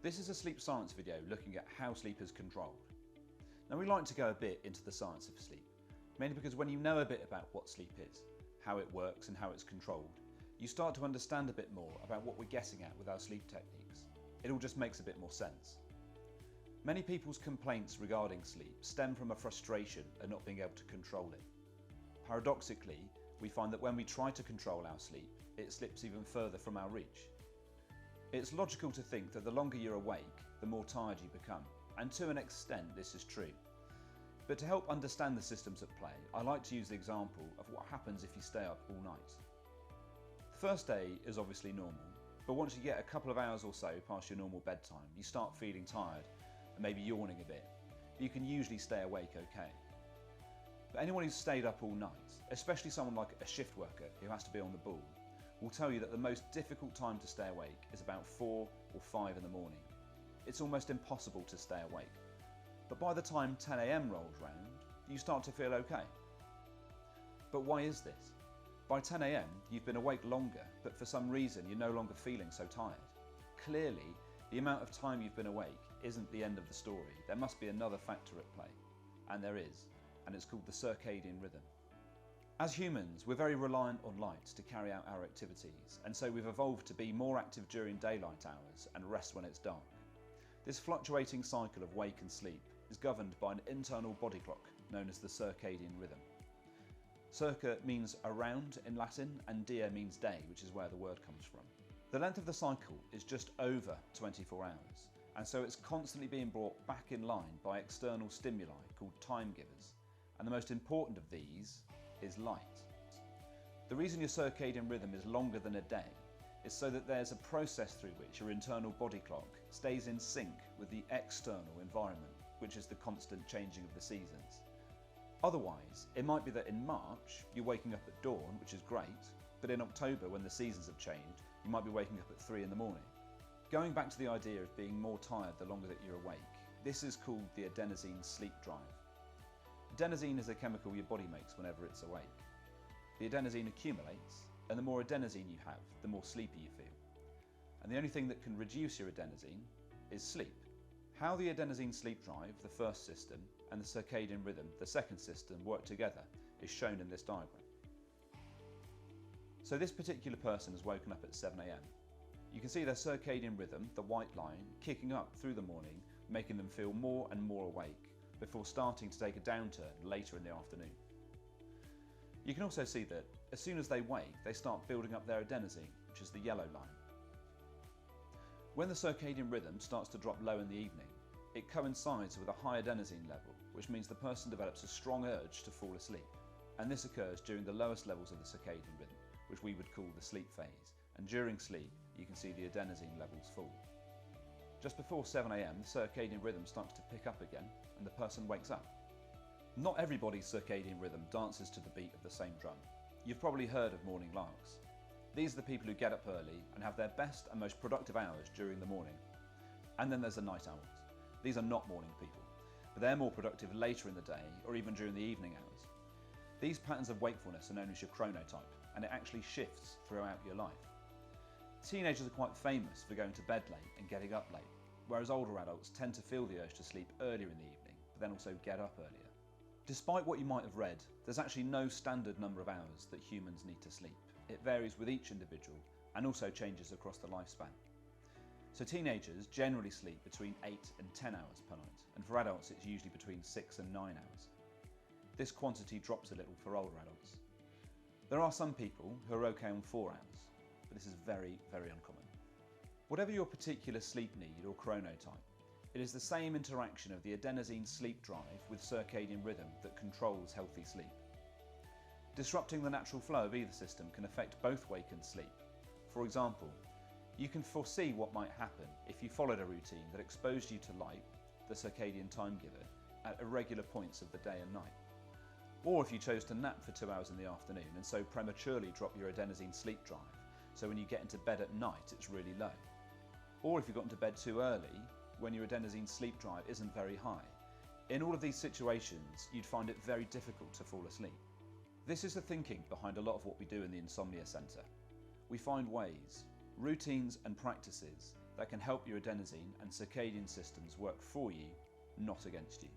This is a sleep science video looking at how sleep is controlled. Now we like to go a bit into the science of sleep, mainly because when you know a bit about what sleep is, how it works and how it's controlled, you start to understand a bit more about what we're getting at with our sleep techniques. It all just makes a bit more sense. Many people's complaints regarding sleep stem from a frustration at not being able to control it. Paradoxically, we find that when we try to control our sleep, it slips even further from our reach. It's logical to think that the longer you're awake, the more tired you become, and to an extent this is true. But to help understand the systems at play, I like to use the example of what happens if you stay up all night. The first day is obviously normal, but once you get a couple of hours or so past your normal bedtime, you start feeling tired and maybe yawning a bit, but you can usually stay awake okay. But anyone who's stayed up all night, especially someone like a shift worker who has to be on the ball, will tell you that the most difficult time to stay awake is about 4 or 5 in the morning. It's almost impossible to stay awake. But by the time 10 AM rolls round, you start to feel okay. But why is this? By 10 AM, you've been awake longer, but for some reason you're no longer feeling so tired. Clearly, the amount of time you've been awake isn't the end of the story. There must be another factor at play. And there is, and it's called the circadian rhythm. As humans, we're very reliant on light to carry out our activities, and so we've evolved to be more active during daylight hours and rest when it's dark. This fluctuating cycle of wake and sleep is governed by an internal body clock known as the circadian rhythm. Circa means around in Latin, and dia means day, which is where the word comes from. The length of the cycle is just over 24 hours, and so it's constantly being brought back in line by external stimuli called time givers, and the most important of these is light. The reason your circadian rhythm is longer than a day is so that there's a process through which your internal body clock stays in sync with the external environment, which is the constant changing of the seasons. Otherwise, it might be that in March you're waking up at dawn, which is great, but in October, when the seasons have changed, you might be waking up at 3 in the morning. Going back to the idea of being more tired the longer that you're awake, this is called the adenosine sleep drive. Adenosine is a chemical your body makes whenever it's awake. The adenosine accumulates, and the more adenosine you have, the more sleepy you feel. And the only thing that can reduce your adenosine is sleep. How the adenosine sleep drive, the first system, and the circadian rhythm, the second system, work together is shown in this diagram. So this particular person has woken up at 7 AM. You can see their circadian rhythm, the white line, kicking up through the morning, making them feel more and more awake, before starting to take a downturn later in the afternoon. You can also see that as soon as they wake, they start building up their adenosine, which is the yellow line. When the circadian rhythm starts to drop low in the evening, it coincides with a high adenosine level, which means the person develops a strong urge to fall asleep. And this occurs during the lowest levels of the circadian rhythm, which we would call the sleep phase. And during sleep, you can see the adenosine levels fall. Just before 7 AM, the circadian rhythm starts to pick up again, and the person wakes up. Not everybody's circadian rhythm dances to the beat of the same drum. You've probably heard of morning larks. These are the people who get up early and have their best and most productive hours during the morning. And then there's the night owls. These are not morning people, but they're more productive later in the day or even during the evening hours. These patterns of wakefulness are known as your chronotype, and it actually shifts throughout your life. Teenagers are quite famous for going to bed late and getting up late, whereas older adults tend to feel the urge to sleep earlier in the evening, but then also get up earlier. Despite what you might have read, there's actually no standard number of hours that humans need to sleep. It varies with each individual and also changes across the lifespan. So teenagers generally sleep between 8 and 10 hours per night, and for adults it's usually between 6 and 9 hours. This quantity drops a little for older adults. There are some people who are okay on 4 hours, but this is very, very uncommon. Whatever your particular sleep need or chronotype, it is the same interaction of the adenosine sleep drive with circadian rhythm that controls healthy sleep. Disrupting the natural flow of either system can affect both wake and sleep. For example, you can foresee what might happen if you followed a routine that exposed you to light, the circadian time giver, at irregular points of the day and night. Or if you chose to nap for 2 hours in the afternoon and so prematurely drop your adenosine sleep drive, so when you get into bed at night it's really low. Or if you got into bed too early, when your adenosine sleep drive isn't very high. In all of these situations, you'd find it very difficult to fall asleep. This is the thinking behind a lot of what we do in the Insomnia Centre. We find ways, routines and practices that can help your adenosine and circadian systems work for you, not against you.